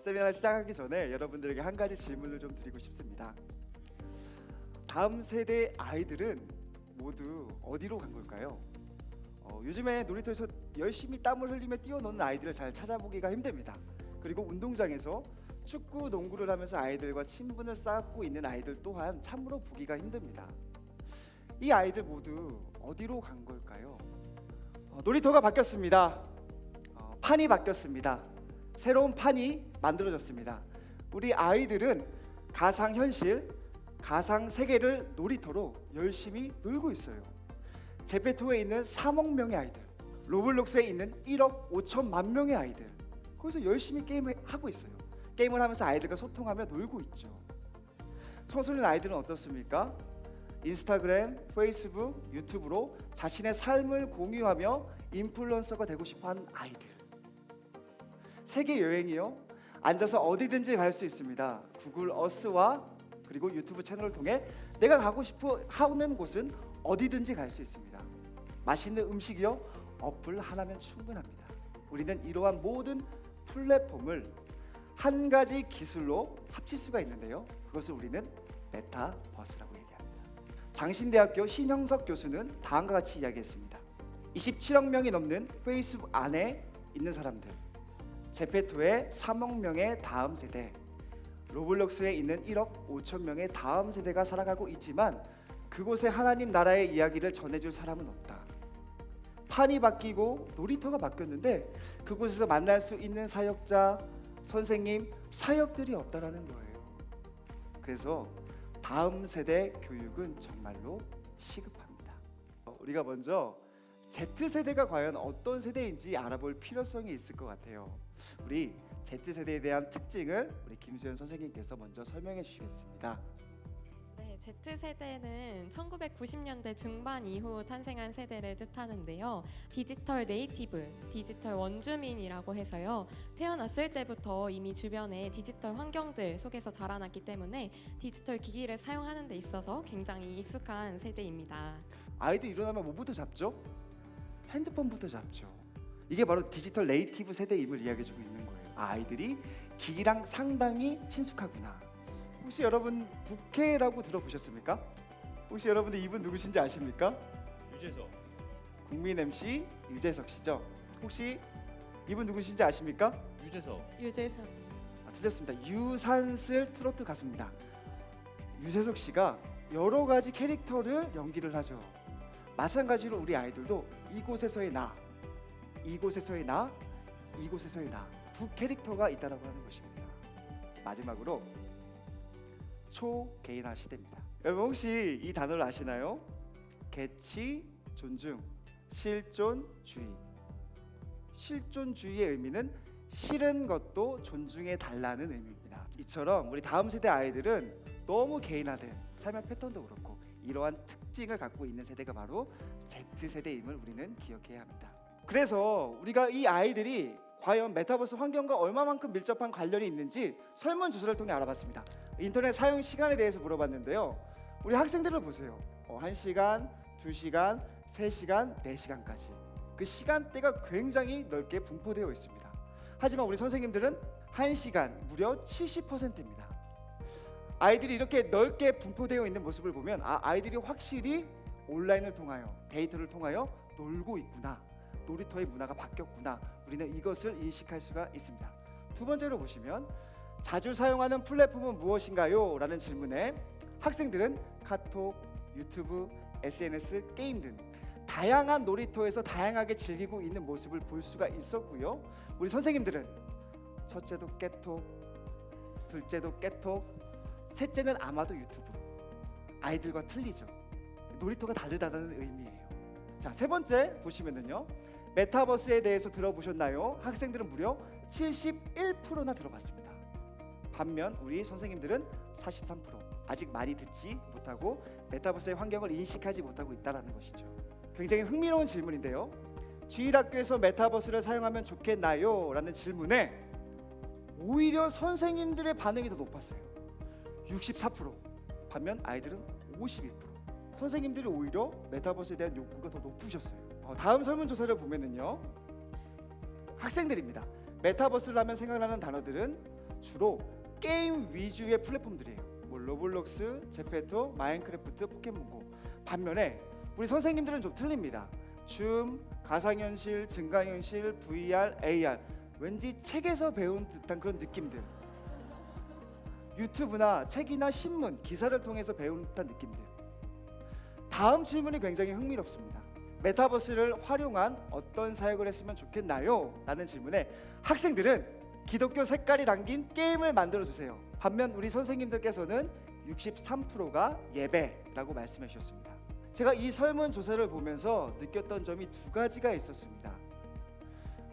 세미나 시작하기 전에 여러분들에게 한 가지 질문을 좀 드리고 싶습니다. 다음 세대 아이들은 모두 어디로 간 걸까요? 요즘에 놀이터에서 열심히 땀을 흘리며 뛰어노는 아이들을 잘 찾아보기가 힘듭니다. 그리고 운동장에서 축구, 농구를 하면서 아이들과 친분을 쌓고 있는 아이들 또한 참으로 보기가 힘듭니다. 이 아이들 모두 어디로 간 걸까요? 놀이터가 바뀌었습니다. 판이 바뀌었습니다. 새로운 판이 만들어졌습니다. 우리 아이들은 가상현실, 가상세계를 놀이터로 열심히 놀고 있어요. 제페토에 있는 3억 명의 아이들, 로블록스에 있는 1억 5천만 명의 아이들, 거기서 열심히 게임을 하고 있어요. 게임을 하면서 아이들과 소통하며 놀고 있죠. 청소년 아이들은 어떻습니까? 인스타그램, 페이스북, 유튜브로 자신의 삶을 공유하며 인플루언서가 되고 싶어하는 아이들. 세계 여행이요, 앉아서 어디든지 갈 수 있습니다. 구글 어스와 그리고 유튜브 채널을 통해 내가 가고 싶어 하는 곳은 어디든지 갈 수 있습니다. 맛있는 음식이요, 어플 하나면 충분합니다. 우리는 이러한 모든 플랫폼을 한 가지 기술로 합칠 수가 있는데요, 그것을 우리는 메타버스라고 얘기합니다. 장신대학교 신형석 교수는 다음과 같이 이야기했습니다. 27억 명이 넘는 페이스북 안에 있는 사람들, 제페토의 3억 명의 다음 세대, 로블록스에 있는 1억 5천 명의 다음 세대가 살아가고 있지만 그곳에 하나님 나라의 이야기를 전해줄 사람은 없다. 판이 바뀌고 놀이터가 바뀌었는데 그곳에서 만날 수 있는 사역자, 선생님, 사역들이 없다라는 거예요. 그래서 다음 세대 교육은 정말로 시급합니다. 우리가 먼저 Z세대가 과연 어떤 세대인지 알아볼 필요성이 있을 것 같아요. 우리 Z세대에 대한 특징을 우리 김수현 선생님께서 먼저 설명해 주시겠습니다. 네, Z세대는 1990년대 중반 이후 탄생한 세대를 뜻하는데요. 디지털 네이티브, 디지털 원주민이라고 해서요. 태어났을 때부터 이미 주변의 디지털 환경들 속에서 자라났기 때문에 디지털 기기를 사용하는 데 있어서 굉장히 익숙한 세대입니다. 아이들 일어나면 뭐부터 잡죠? 핸드폰부터 잡죠. 이게 바로 디지털 네이티브 세대임을 이야기해주고 있는 거예요. 아이들이 기기랑 상당히 친숙하구나. 혹시 여러분 부캐라고 들어보셨습니까? 혹시 여러분들 이분 누구신지 아십니까? 유재석. 국민 MC 유재석 씨죠. 혹시 이분 누구신지 아십니까? 유재석. 유재석. 틀렸습니다. 유산슬 트로트 가수입니다. 유재석 씨가 여러 가지 캐릭터를 연기를 하죠. 마찬가지로 우리 아이들도 이곳에서의 나, 이곳에서의 나, 이곳에서의 나, 두 캐릭터가 있다라고 하는 것입니다. 마지막으로 초개인화 시대입니다. 여러분 혹시 이 단어를 아시나요? 개취, 존중, 실존주의. 실존주의의 의미는 싫은 것도 존중해 달라는 의미입니다. 이처럼 우리 다음 세대 아이들은 너무 개인화된 삶의 패턴도 그렇고 이러한 특징을 갖고 있는 세대가 바로 Z세대임을 우리는 기억해야 합니다. 그래서 우리가 이 아이들이 과연 메타버스 환경과 얼마만큼 밀접한 관련이 있는지 설문조사를 통해 알아봤습니다. 인터넷 사용 시간에 대해서 물어봤는데요, 우리 학생들을 보세요. 1시간, 2시간, 3시간, 4시간까지 그 시간대가 굉장히 넓게 분포되어 있습니다. 하지만 우리 선생님들은 1시간 무려 70%입니다. 아이들이 이렇게 넓게 분포되어 있는 모습을 보면 아이들이 확실히 온라인을 통하여, 데이터를 통하여 놀고 있구나, 놀이터의 문화가 바뀌었구나, 우리는 이것을 인식할 수가 있습니다. 두 번째로 보시면 자주 사용하는 플랫폼은 무엇인가요? 라는 질문에 학생들은 카톡, 유튜브, SNS, 게임 등 다양한 놀이터에서 다양하게 즐기고 있는 모습을 볼 수가 있었고요. 우리 선생님들은 첫째도 깨톡, 둘째도 깨톡, 셋째는 아마도 유튜브. 아이들과 틀리죠. 놀이터가 다르다는 의미예요. 자, 세 번째 보시면은요, 메타버스에 대해서 들어보셨나요? 학생들은 무려 71%나 들어봤습니다. 반면 우리 선생님들은 43%, 아직 많이 듣지 못하고 메타버스의 환경을 인식하지 못하고 있다는 것이죠. 굉장히 흥미로운 질문인데요, 주일학교에서 메타버스를 사용하면 좋겠나요? 라는 질문에 오히려 선생님들의 반응이 더 높았어요. 64%. 반면 아이들은 51%. 선생님들이 오히려 메타버스에 대한 욕구가 더 높으셨어요. 다음 설문조사를 보면은요, 학생들입니다. 메타버스를 하면 생각나는 단어들은 주로 게임 위주의 플랫폼들이에요. 뭐 로블록스, 제페토, 마인크래프트, 포켓몬고. 반면에 우리 선생님들은 좀 틀립니다. 줌, 가상현실, 증강현실, VR, AR. 왠지 책에서 배운 듯한 그런 느낌들. 유튜브나 책이나 신문, 기사를 통해서 배운 듯한 느낌들. 다음 질문이 굉장히 흥미롭습니다. 메타버스를 활용한 어떤 사역을 했으면 좋겠나요? 라는 질문에 학생들은 기독교 색깔이 담긴 게임을 만들어 주세요. 반면 우리 선생님들께서는 63%가 예배라고 말씀해 주셨습니다. 제가 이 설문조사를 보면서 느꼈던 점이 두 가지가 있었습니다.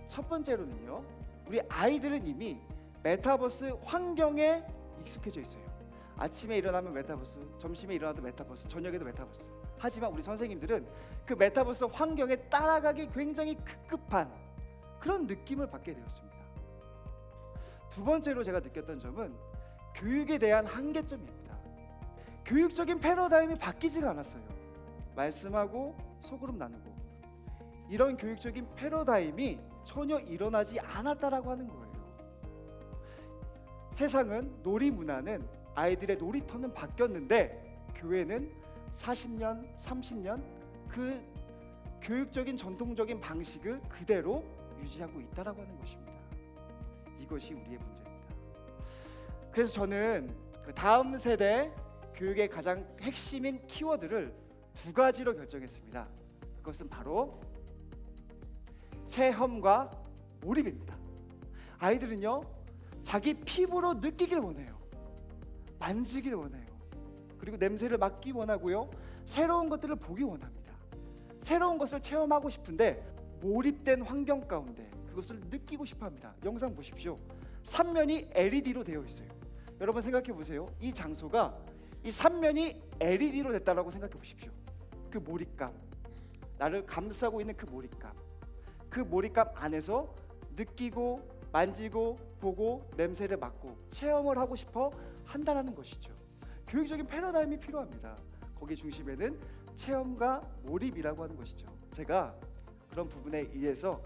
첫 번째로는요, 우리 아이들은 이미 메타버스 환경에 익숙해져 있어요. 아침에 일어나면 메타버스, 점심에 일어나도 메타버스, 저녁에도 메타버스. 하지만 우리 선생님들은 그 메타버스 환경에 따라가기 굉장히 급급한 그런 느낌을 받게 되었습니다. 두 번째로 제가 느꼈던 점은 교육에 대한 한계점입니다. 교육적인 패러다임이 바뀌지가 않았어요. 말씀하고 소그룹 나누고, 이런 교육적인 패러다임이 전혀 일어나지 않았다라고 하는 거예요. 세상은, 놀이 문화는, 아이들의 놀이터는 바뀌었는데 교회는 40년, 30년 그 교육적인 전통적인 방식을 그대로 유지하고 있다라고 하는 것입니다. 이것이 우리의 문제입니다. 그래서 저는 그 다음 세대 교육의 가장 핵심인 키워드를 두 가지로 결정했습니다. 그것은 바로 체험과 몰입입니다. 아이들은요, 자기 피부로 느끼길 원해요. 만지길 원해요. 그리고 냄새를 맡기 원하고요. 새로운 것들을 보기 원합니다. 새로운 것을 체험하고 싶은데 몰입된 환경 가운데 그것을 느끼고 싶어합니다. 영상 보십시오. 3면이 LED로 되어 있어요. 여러분 생각해 보세요. 이 장소가 이 3면이 LED로 됐다라고 생각해 보십시오. 그 몰입감, 나를 감싸고 있는 그 몰입감, 그 몰입감 안에서 느끼고 만지고 보고 냄새를 맡고 체험을 하고 싶어 한다는 것이죠. 교육적인 패러다임이 필요합니다. 거기 중심에는 체험과 몰입이라고 하는 것이죠. 제가 그런 부분에 의해서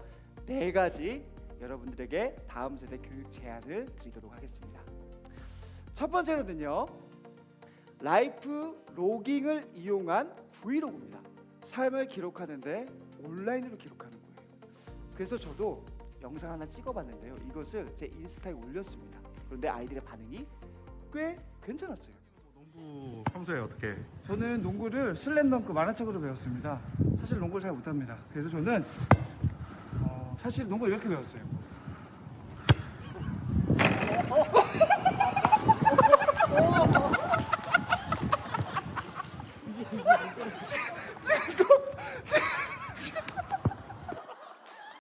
4가지 여러분들에게 다음 세대 교육 제안을 드리도록 하겠습니다. 첫 번째로는요, 라이프 로깅을 이용한 브이로그입니다. 삶을 기록하는데 온라인으로 기록하는 거예요. 그래서 저도 영상 하나 찍어봤는데요. 이것을 제 인스타에 올렸습니다. 그런데 아이들의 반응이 꽤 괜찮았어요. 농구 평소에 어떻게? 저는 농구를 슬램덩크 만화책으로 배웠습니다. 사실 농구를 잘 못합니다. 그래서 저는 사실 농구 이렇게 배웠어요.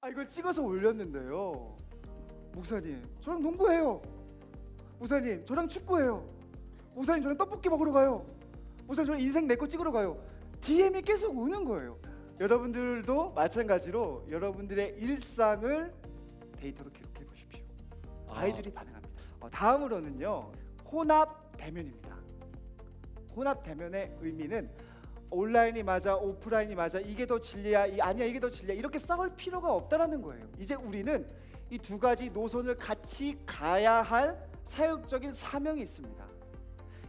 이걸 찍어서 올렸는데요. 목사님, 저랑 농구해요. 목사님, 저랑 축구해요. 목사님, 저랑 떡볶이 먹으러 가요. 목사님, 저랑 인생 내 거 찍으러 가요. DM이 계속 오는 거예요. 여러분들도 마찬가지로 여러분들의 일상을 데이터로 기록해 보십시오. 아이들이 반응합니다. 다음으로는요, 혼합 대면입니다. 혼합 대면의 의미는 온라인이 맞아, 오프라인이 맞아, 이게 더 진리야, 아니야 이게 더 진리야, 이렇게 싸울 필요가 없다라는 거예요. 이제 우리는 이 두 가지 노선을 같이 가야 할 사역적인 사명이 있습니다.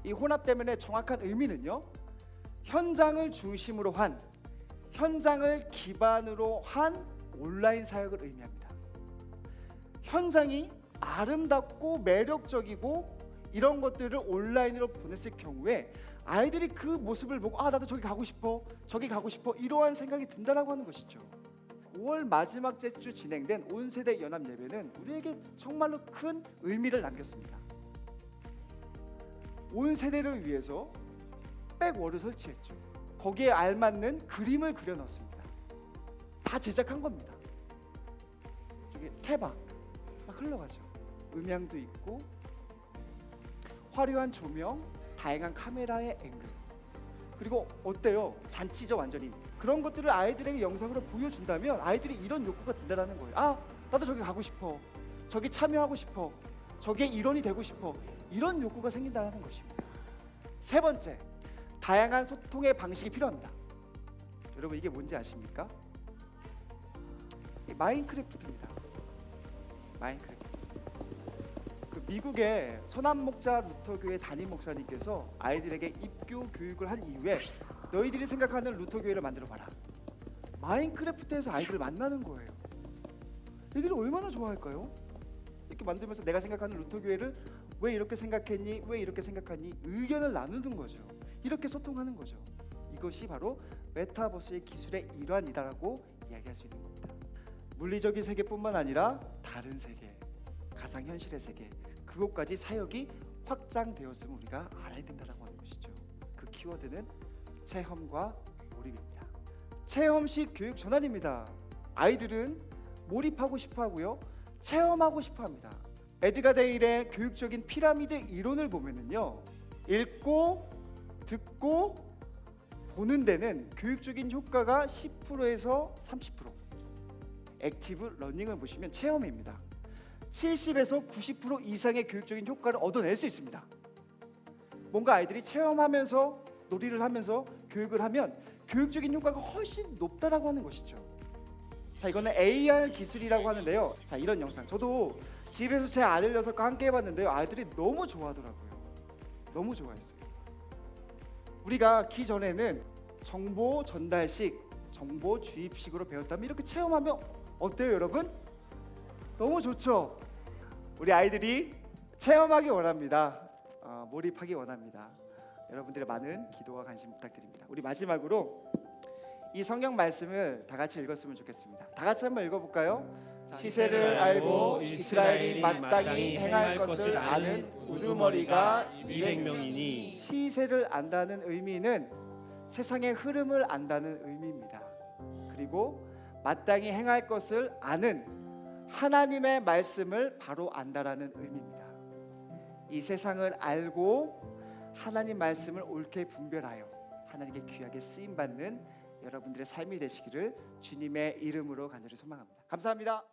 이 혼합 대면의 정확한 의미는요, 현장을 중심으로 한, 현장을 기반으로 한 온라인 사역을 의미합니다. 현장이 아름답고 매력적이고 이런 것들을 온라인으로 보냈을 경우에 아이들이 그 모습을 보고 나도 저기 가고 싶어, 저기 가고 싶어, 이러한 생각이 든다라고 하는 것이죠. 5월 마지막 주 진행된 온세대 연합 예배는 우리에게 정말로 큰 의미를 남겼습니다. 온 세대를 위해서 백월을 설치했죠. 거기에 알맞는 그림을 그려 넣었습니다. 다 제작한 겁니다. 저기 태박 막 흘러가죠. 음향도 있고 화려한 조명, 다양한 카메라의 앵글, 그리고 어때요? 잔치죠 완전히. 그런 것들을 아이들에게 영상으로 보여준다면 아이들이 이런 욕구가 든다는 거예요. 나도 저기 가고 싶어, 저기 참여하고 싶어, 저기에 일원이 되고 싶어, 이런 욕구가 생긴다는 것입니다. 세 번째, 다양한 소통의 방식이 필요합니다. 여러분 이게 뭔지 아십니까? 마인크래프트입니다. 마인크래프트. 그 미국의 선한목자 루터교회 담임 목사님께서 아이들에게 입교 교육을 한 이후에 너희들이 생각하는 루터교회를 만들어 봐라. 마인크래프트에서 아이들을 만나는 거예요. 애들이 얼마나 좋아할까요? 이렇게 만들면서 내가 생각하는 루터교회를 왜 이렇게 생각했니? 왜 이렇게 생각하니? 의견을 나누는 거죠. 이렇게 소통하는 거죠. 이것이 바로 메타버스의 기술의 일환이다라고 이야기할 수 있는 겁니다. 물리적인 세계뿐만 아니라 다른 세계, 가상현실의 세계, 그것까지 사역이 확장되었음을 우리가 알아야 된다라고 하는 것이죠. 그 키워드는 체험과 몰입입니다. 체험식 교육 전환입니다. 아이들은 몰입하고 싶어하고요, 체험하고 싶어합니다. 에드가 데일의 교육적인 피라미드 이론을 보면은요, 읽고 듣고 보는 데는 교육적인 효과가 10%에서 30%. 액티브 러닝을 보시면 체험입니다. 70에서 90% 이상의 교육적인 효과를 얻어낼 수 있습니다. 뭔가 아이들이 체험하면서 놀이를 하면서 교육을 하면 교육적인 효과가 훨씬 높다라고 하는 것이죠. 자, 이거는 AR 기술이라고 하는데요. 자, 이런 영상 저도 집에서 제 아들 녀석과 함께 해봤는데요. 아이들이 너무 좋아하더라고요. 너무 좋아했어요. 우리가 기전에는 정보 전달식, 정보 주입식으로 배웠다면 이렇게 체험하면 어때요, 여러분? 너무 좋죠. 우리 아이들이 체험하기 원합니다. 몰입하기 원합니다. 여러분들의 많은 기도와 관심 부탁드립니다. 우리 마지막으로 이 성경 말씀을 다 같이 읽었으면 좋겠습니다. 다 같이 한번 읽어볼까요? 시세를 알고 이스라엘이 마땅히 행할 것을 아는 우두머리가 200명이니 시세를 안다는 의미는 세상의 흐름을 안다는 의미입니다. 그리고 마땅히 행할 것을 아는 하나님의 말씀을 바로 안다라는 의미입니다. 이 세상을 알고 하나님 말씀을 옳게 분별하여 하나님께 귀하게 쓰임 받는 여러분들의 삶이 되시기를 주님의 이름으로 간절히 소망합니다. 감사합니다.